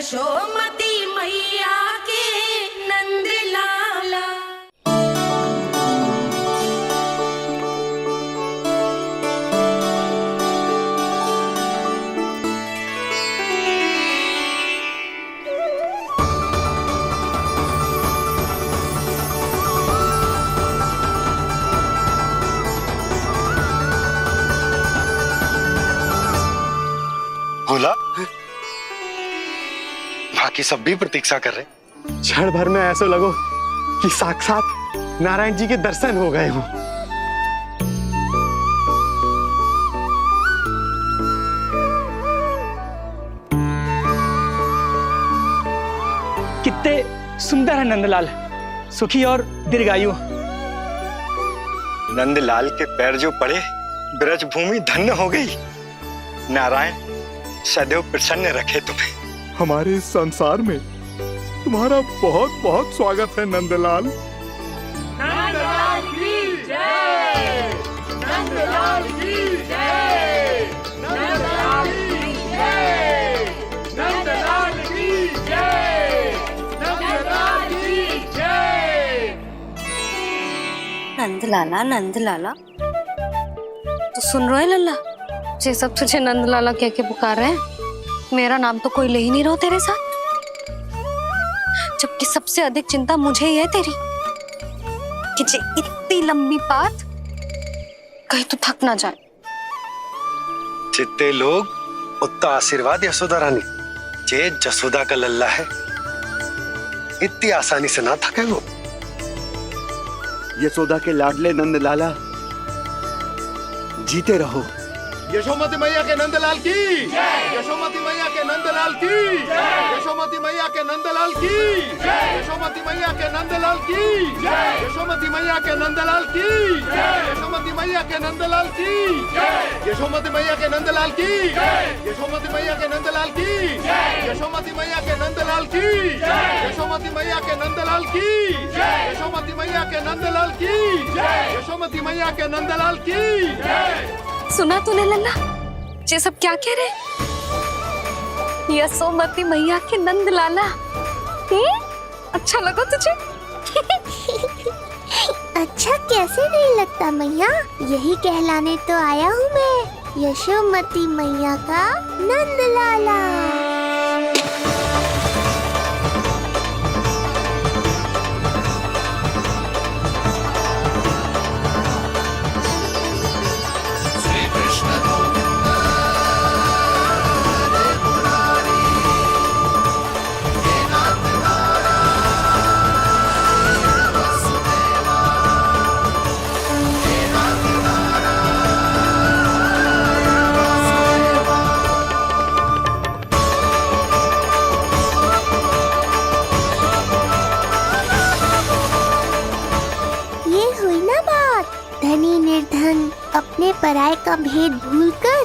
यशोमती मैया के नंद लाला। बोला बाकी सब भी प्रतीक्षा कर रहे। क्षण भर में ऐसा लगो कि साक्षात नारायण जी के दर्शन हो गए हों। कितने सुंदर है नंदलाल, सुखी और दीर्घायु। नंदलाल के पैर जो पड़े ब्रज भूमि धन्य हो गई। नारायण सदैव प्रसन्न रखे तुम्हें। हमारे इस संसार में तुम्हारा बहुत बहुत स्वागत है नंदलाल। नंदलाल की जय, नंदलाल की जय, नंदलाल की जय, नंदलाल की जय, नंदलाल की जय। नंदलाला नंदलाला, तो सुन रहे लल्ला, ये सब तुझे नंदलाला कह के पुकार रहे हैं। मेरा नाम तो कोई ले ही नहीं रहा तेरे साथ, जबकि सबसे अधिक चिंता मुझे ही है तेरी कि जे इतनी लंबी बात कहीं तो थक ना जाए। जितने लोग उतना आशीर्वाद यशोदा रानी। जे जसोदा का लल्ला है इतनी आसानी से ना थके वो। यशोदा के लाडले नंदलाला, जीते रहो। यशोमती मैया के नंदलाल की, यशोमती मैया के नंदलाल की, यशोमती मैया के नंदलाल की, यशोमती मैया के नंदलाल की, यशोमती मैया के नंदलाल की, यशोमती मैया के नंदलाल की, यशोमती मैया के नंदलाल की, यशोमती मैया के नंदलाल की, यशोमती मैया के नंदलाल की, यशोमती मैया के नंदलाल की, यशोमती मैया के नंदलाल की, यशोमती मैया के नंदलाल की। सुना तूने लल्ला, ये सब क्या कह रहे? यशोमती मैया के नंदलाला, अच्छा लगा तुझे? अच्छा कैसे नहीं लगता मैया, यही कहलाने तो आया हूँ मैं, यशोमती मैया का नंदलाला। धनी निर्धन अपने पराये का भेद भूलकर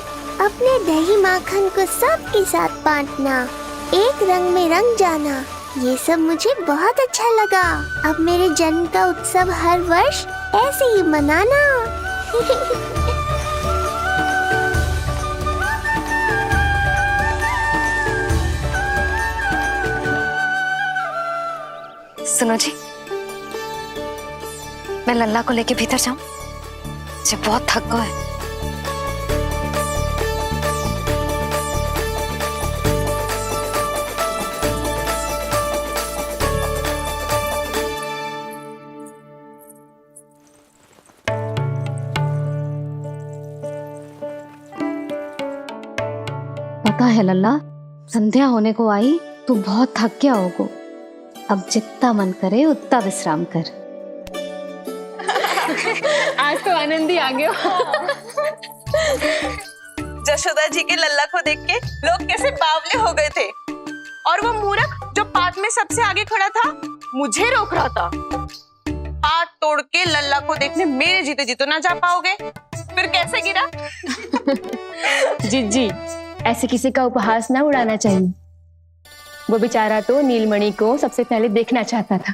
अपने दही माखन को सबके साथ बांटना, एक रंग में रंग जाना, ये सब मुझे बहुत अच्छा लगा। अब मेरे जन्म का उत्सव हर वर्ष ऐसे ही मनाना। सुनो जी, मैं लल्ला को लेके भीतर जाऊं? मुझे बहुत थक गया है। पता है लल्ला, संध्या होने को आई तो बहुत थक गया होगो। अब जितना मन करे उतना विश्राम कर। आज तो आनंद ही आ गया। जशोदा जी के लल्ला को देख के लोग कैसे बावले हो गए थे, और वो मूर्ख जो पाठ में सबसे आगे खड़ा था मुझे रोक रहा था। हाथ तोड़ के लल्ला को देखने मेरे जीते जी तो ना जा पाओगे, फिर कैसे गिरा? जी, ऐसे किसी का उपहास ना उड़ाना चाहिए। वो बेचारा तो नीलमणि को सबसे पहले देखना चाहता था।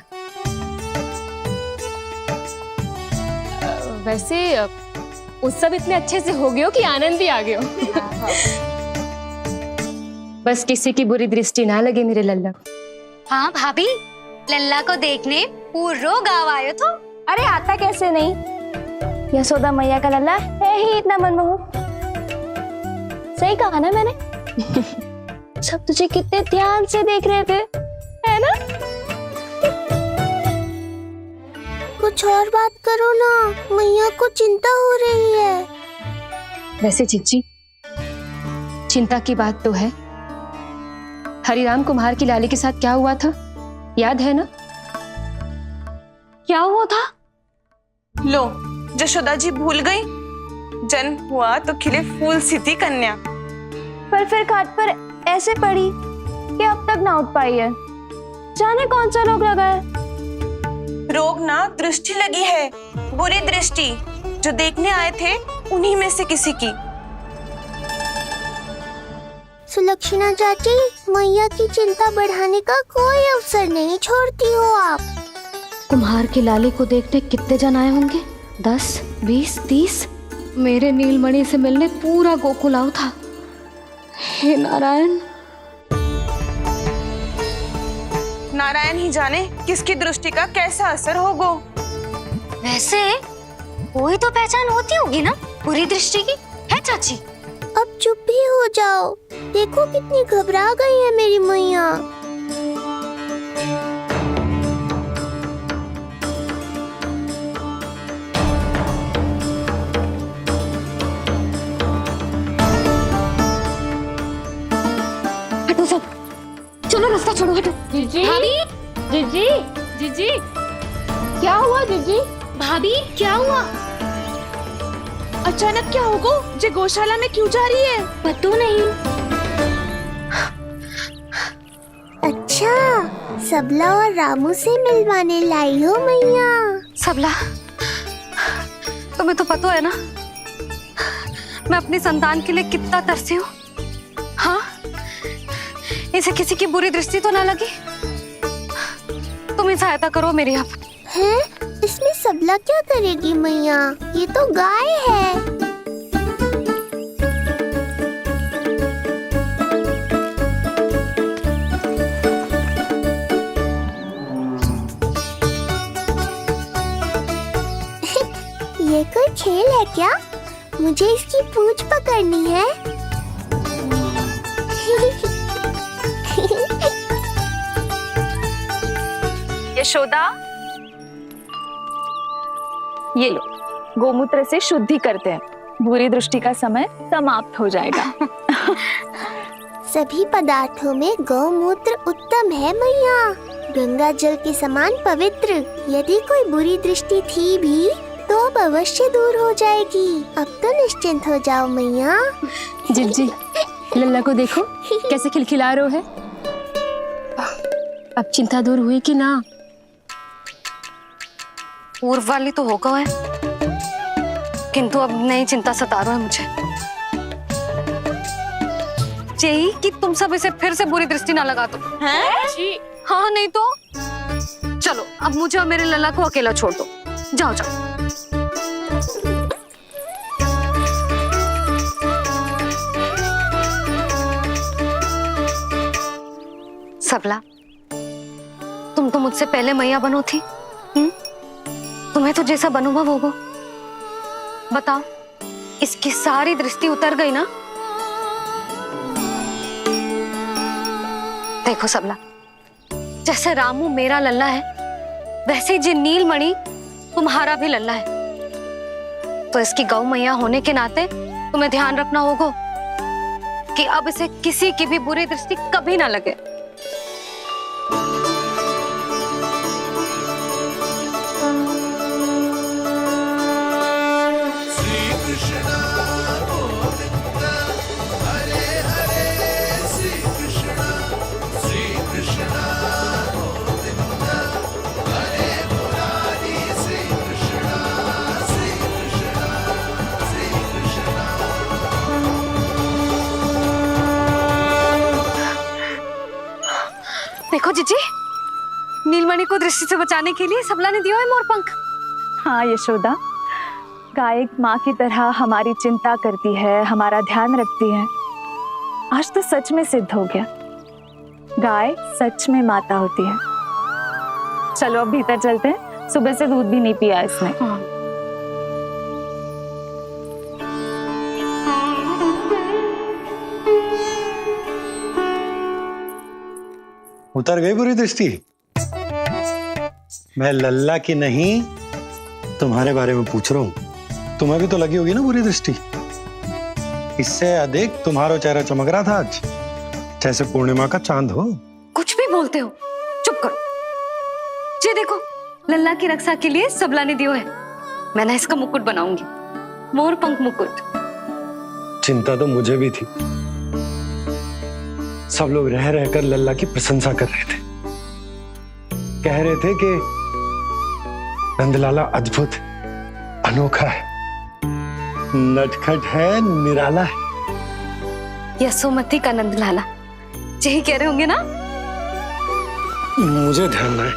वैसे उत्सव इतने अच्छे से हो गया कि आनंद ही आ गया। बस किसी की बुरी दृष्टि ना लगे मेरे लल्ला को। हाँ भाभी, लल्ला को देखने पूरो गाँव आयो तो। अरे आता कैसे नहीं, यशोदा मैया का लल्ला है ही इतना मनमोहक। सही कहा ना मैंने? सब तुझे कितने ध्यान से देख रहे थे, है ना? कुछ और बात करो ना, मैया को चिंता हो रही है। वैसे चिच्ची, चिंता की बात तो है। हरिराम कुम्हार की लाली के साथ क्या हुआ था, याद है ना? क्या हुआ था? लो, यशोदा जी भूल गई। जन्म हुआ तो खिले फूल सी थी कन्या, पर फिर खाट पर ऐसे पड़ी कि अब तक ना उठ पाई है। जाने कौन सा रोग लगा है। रोग ना दृष्टि लगी है, बुरी दृष्टि, जो देखने आए थे उन्हीं में से किसी की। सुलक्षणा चाची, मैया की चिंता बढ़ाने का कोई अवसर नहीं छोड़ती हो आप। कुम्हार की लाली को देखने कितने जन आए होंगे? 10, 20, 30। मेरे नीलमणि से मिलने पूरा गोकुल आओ था। हे नारायण। नारायण ही जाने किसकी दृष्टि का कैसा असर होगा। वैसे कोई तो पहचान होती होगी ना बुरी दृष्टि की, है चाची? अब चुप भी हो जाओ, देखो कितनी घबरा गई है मेरी मैया। हटो सब, चलो रास्ता छोड़ो, हटो। जीजी, भाभी, जीजी, जीजी, क्या हुआ जीजी? भाभी क्या हुआ? अचानक क्या होगा? जे गौशाला में क्यों जा रही है? पता नहीं। अच्छा, सबला और रामू से मिलवाने लाई हो मैया। सबला, तुम्हें तो पता है ना मैं अपनी संतान के लिए कितना तरसी हूँ। हाँ, इसे किसी की बुरी दृष्टि तो ना लगी। तुम ही सहायता करो मेरी। अब हैं? इसमें सबला क्या करेगी मैया, ये तो गाय है। ये कोई खेल है क्या? मुझे इसकी पूंछ पकड़नी है। यशोदा, ये लो, गोमूत्र से शुद्धि करते हैं, बुरी दृष्टि का समय समाप्त हो जाएगा। सभी पदार्थों में गौमूत्र उत्तम है मैया, गंगा जल के समान पवित्र। यदि कोई बुरी दृष्टि थी भी तो अब अवश्य दूर हो जाएगी। अब तो निश्चिंत हो जाओ मैया। जिज्जी, लल्ला को देखो कैसे खिलखिला रहा है। अब चिंता दूर हुई कि ना? पूर्व वाली तो होगा है, किंतु अब नई चिंता सता रहा है मुझे। यही कि तुम सब इसे फिर से बुरी दृष्टि ना लगा दो। हैं? हाँ, नहीं तो चलो अब मुझे और मेरे लल्ला को अकेला छोड़ दो। जाओ जाओ। सबला, तुम तो मुझसे पहले मैया बनो थी। तुम्हें तो जैसा अनुभव होगा। बताओ, इसकी सारी दृष्टि उतर गई ना? देखो सबला, जैसे रामू मेरा लल्ला है, वैसे ही जी नीलमणि तुम्हारा भी लल्ला है। तो इसकी गौ मैया होने के नाते तुम्हें ध्यान रखना होगा कि अब इसे किसी की भी बुरी दृष्टि कभी ना लगे। देखो जीजी, नीलमणि को दृष्टि से बचाने के लिए सबला ने दिया है मोर पंख। हाँ यशोदा, गाय माँ की तरह हमारी चिंता करती है, हमारा ध्यान रखती है। आज तो सच में सिद्ध हो गया, गाय सच में माता होती है। चलो अब भीतर चलते हैं, सुबह से दूध भी नहीं पिया इसने। उतर गई बुरी दृष्टि? मैं लल्ला की नहीं तुम्हारे बारे में पूछ रहा हूं। तुम्हें भी तो लगी होगी ना बुरी दृष्टि। इससे अधिक तुम्हारा चेहरा चमक रहा था आज, जैसे पूर्णिमा का चांद हो। कुछ भी बोलते हो, चुप करो। ये देखो, लल्ला की रक्षा के लिए सबला ने दियो है। मैं ना इसका मुकुट बनाऊंगी, मोर पंख मुकुट। चिंता तो मुझे भी थी। सब लोग रह रहकर लल्ला की प्रशंसा कर रहे थे, कह रहे थे कि नंदलाला अद्भुत, अनोखा है, नटखट है, निराला है। यशोमती का नंदलाला, यही कह रहे होंगे ना? मुझे ध्यान ना है।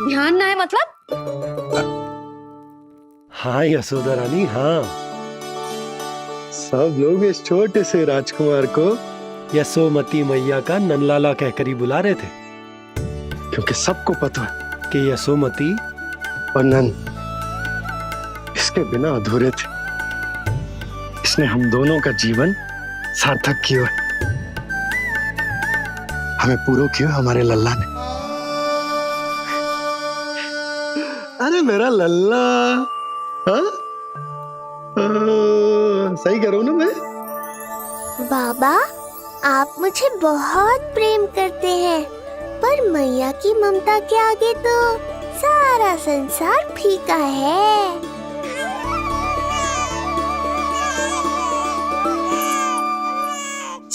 ध्यान ना है मतलब? हाँ यशोदा रानी, हाँ। सब लोग इस छोटे से राजकुमार को यशोमती मैया का नंदलाला कहकर ही बुला रहे थे, क्योंकि सबको पता है कि यशोमती और नंद इसके बिना अधूरे थे। इसने हम दोनों का जीवन सार्थक किया, हमें पूरा किया हमारे लल्ला ने। अरे मेरा लल्ला, हाँ? सही करो ना मैं? बाबा, आप मुझे बहुत प्रेम करते हैं, पर मैया की ममता के आगे तो सारा संसार फीका है।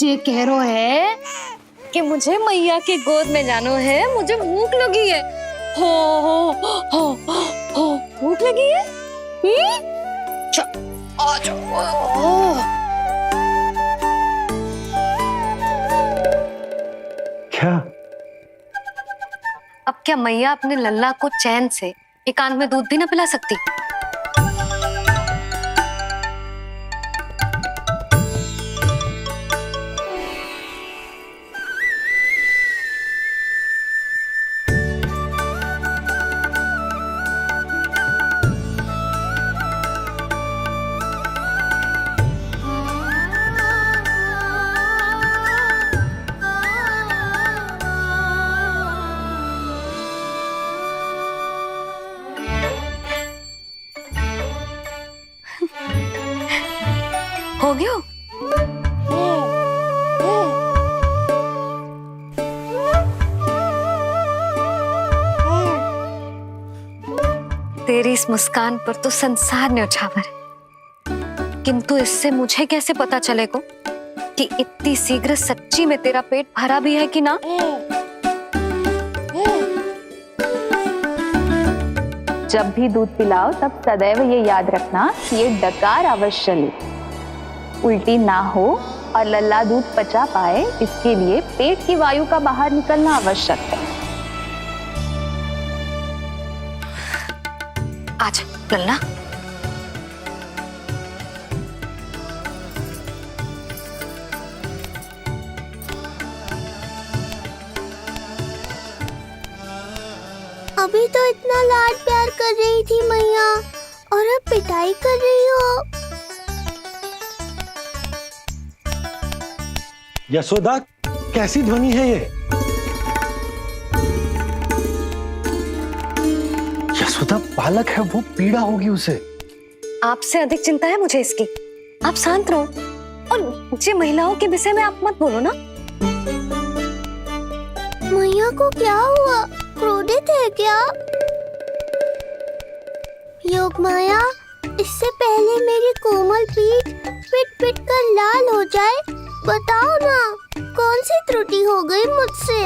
ये कह रो है कि मुझे मैया की गोद में जानो है, मुझे भूख लगी है। हो भूख लगी है? आ जाओ। क्या? अब क्या मैया अपने लल्ला को चैन से एकांत में दूध भी ना पिला सकती? हो गया? तेरी इस मुस्कान पर तो संसार ने उछावर है, किंतु इससे मुझे कैसे पता चलेगा कि इतनी शीघ्र सच्ची में तेरा पेट भरा भी है कि ना? जब भी दूध पिलाओ तब सदैव ये याद रखना कि ये डकार अवश्य ले, उल्टी ना हो और लल्ला दूध पचा पाए, इसके लिए पेट की वायु का बाहर निकलना आवश्यक है। आज लल्ला, अभी तो इतना लाड प्यार कर रही थी मैया, और अब पिटाई कर रही हो। यशोदा, कैसी ध्वनि है ये? यशोदा, बालक है वो, पीड़ा होगी उसे। आपसे अधिक चिंता है मुझे इसकी। आप शांत रहो, और ये महिलाओं के विषय में आप मत बोलो ना। मैया को क्या हुआ? क्रोधित है क्या? योग माया, इससे पहले मेरी कोमल पीठ पिट पिट कर लाल हो जाए, बताओ ना कौन सी त्रुटि हो गई मुझसे?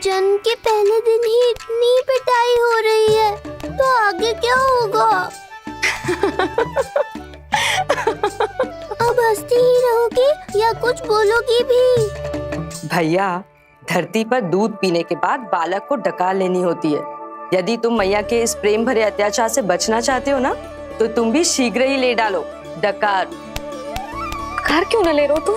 जन्म के पहले दिन ही इतनी पिटाई हो रही है, तो आगे क्या होगा? अब हंसती ही रहोगी या कुछ बोलोगी भी? भैया, धरती पर दूध पीने के बाद बालक को डकार लेनी होती है। यदि तुम मैया के इस प्रेम भरे अत्याचार से बचना चाहते हो ना, तो तुम भी शीघ्र ही ले डालो डकार। कार क्यों ना ले रो तू?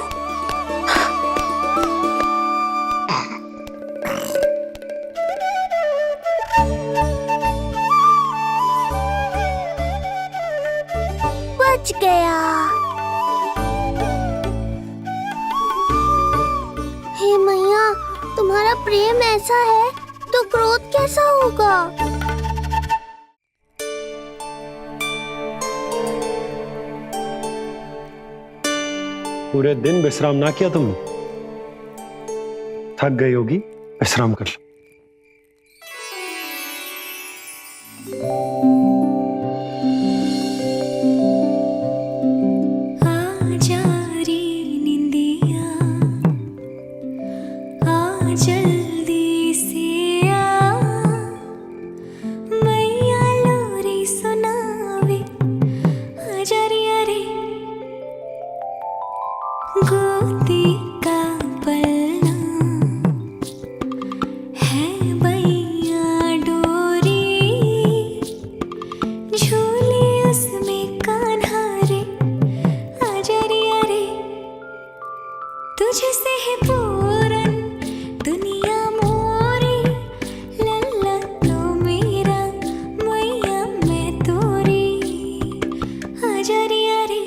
बच गया। हे मैया, तुम्हारा प्रेम ऐसा है तो क्रोध कैसा होगा? पूरे दिन विश्राम ना किया तुमने? थक गई होगी, विश्राम कर लो। गोदी का पलना है बैया डोरी, झूले उसमें कान्हा रे, आजा रे अरे, तुझसे है पूरन दुनिया मोरी, लल्ला तो मेरा मैया मैं तोरी, आजा रे अरे।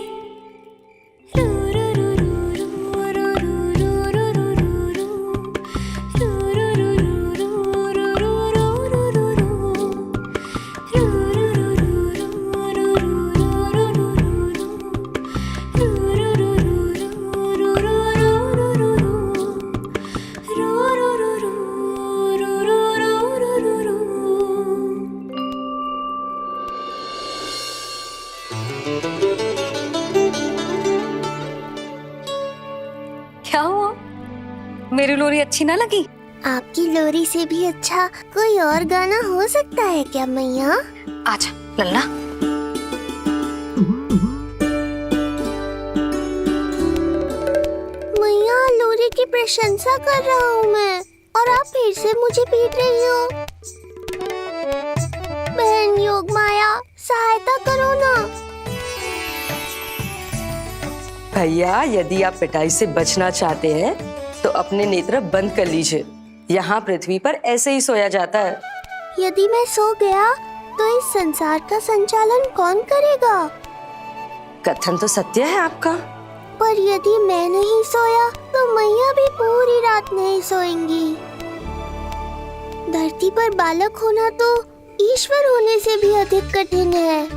क्या हुआ? मेरी लोरी अच्छी ना लगी? आपकी लोरी से भी अच्छा कोई और गाना हो सकता है क्या मैया? आजा लल्ला। मैया, लोरी की प्रशंसा कर रहा हूँ मैं और आप फिर से मुझे पीट रही हो। बहन योग माया, सहायता करो ना। भैया, यदि आप पिटाई से बचना चाहते हैं तो अपने नेत्र बंद कर लीजिए। यहाँ पृथ्वी पर ऐसे ही सोया जाता है। यदि मैं सो गया तो इस संसार का संचालन कौन करेगा? कथन तो सत्य है आपका। पर यदि मैं नहीं सोया तो मैया भी पूरी रात नहीं सोएंगी। धरती पर बालक होना तो ईश्वर होने से भी अधिक कठिन है।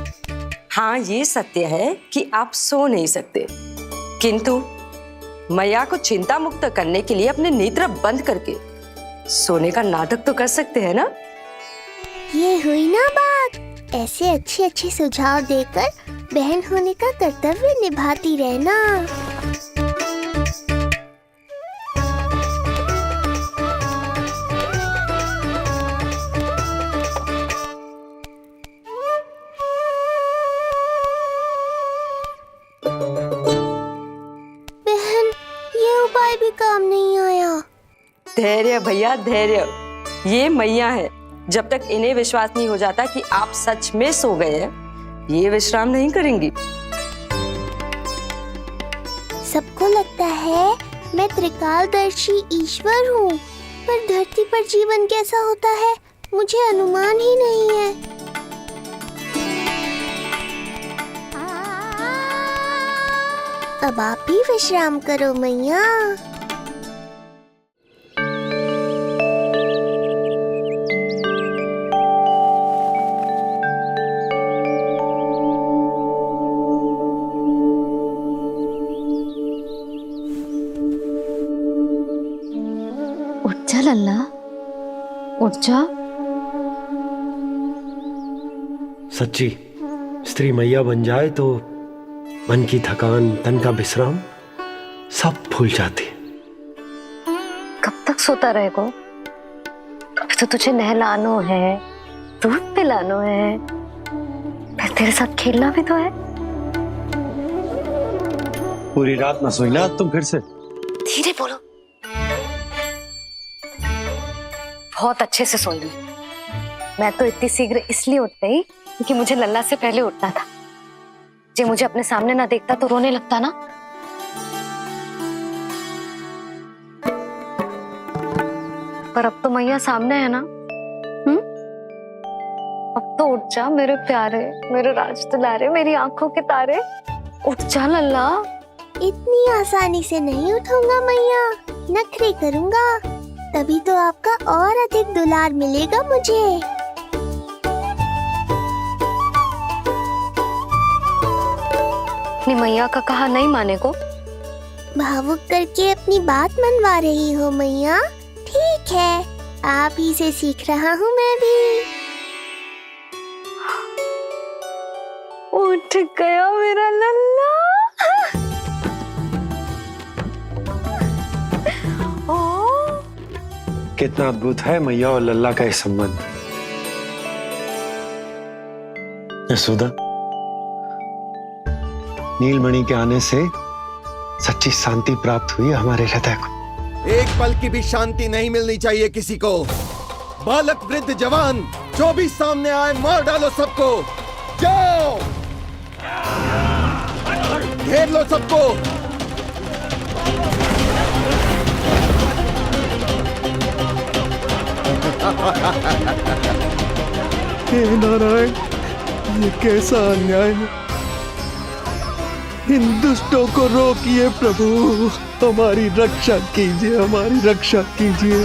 हाँ, ये सत्य है कि आप सो नहीं सकते, किंतु मैया को चिंता मुक्त करने के लिए अपने नेत्र बंद करके सोने का नाटक तो कर सकते हैं ना? ये हुई ना बात। ऐसे अच्छे अच्छे सुझाव देकर बहन होने का कर्तव्य निभाती रहना। बहन, ये उपाय भी काम नहीं आया। धैर्य भैया, धैर्य। ये मैया है, जब तक इन्हें विश्वास नहीं हो जाता कि आप सच में सो गए हैं, ये विश्राम नहीं करेंगी। सबको लगता है मैं त्रिकालदर्शी ईश्वर हूँ, पर धरती पर जीवन कैसा होता है मुझे अनुमान ही नहीं है। अब आप भी विश्राम करो मैया। उठ जा लल्ला, उठ जा। सच्ची स्त्री मैया बन जाए तो मन की थकान, तन का विश्राम सब भूल जाती है। कब तक सोता रहेगा? अभी तो तुझे नहलानो है, दूध पिलानो है, फिर तेरे साथ खेलना भी तो है। पूरी रात ना सोई ना तुम फिर से? धीरे बोलो। बहुत अच्छे से सोई हूँ। मैं तो इतनी शीघ्र इसलिए उठ गई क्योंकि मुझे लल्ला से पहले उठना था। जे मुझे अपने सामने ना देखता तो रोने लगता ना। पर अब तो मैया सामने है ना। अब तो उठ जा मेरे प्यारे, मेरे राज दुलारे, मेरी आंखों के तारे, उठ जा लल्ला। इतनी आसानी से नहीं उठूंगा मैया, नखरे करूंगा, तभी तो आपका और अधिक दुलार मिलेगा मुझे। अपनी मैया का कहा नहीं माने को। भावुक करके अपनी बात मनवा रही हो मैया। ठीक है, आप ही से सीख रहा हूँ मैं भी। उठ गया मेरा लल्ला। कितना अद्भुत है मैया और लल्ला का ये संबंध। यशोदा, नीलमणि के आने से सच्ची शांति प्राप्त हुई हमारे हृदय को। एक पल की भी शांति नहीं मिलनी चाहिए किसी को। बालक वृद्ध जवान जो भी सामने आए मार डालो सबको। जाओ, घेर लो सबको। हे नारायण, ये कैसा अन्याय है। इन दुष्टों को रोकिए प्रभु, हमारी रक्षा कीजिए, हमारी रक्षा कीजिए।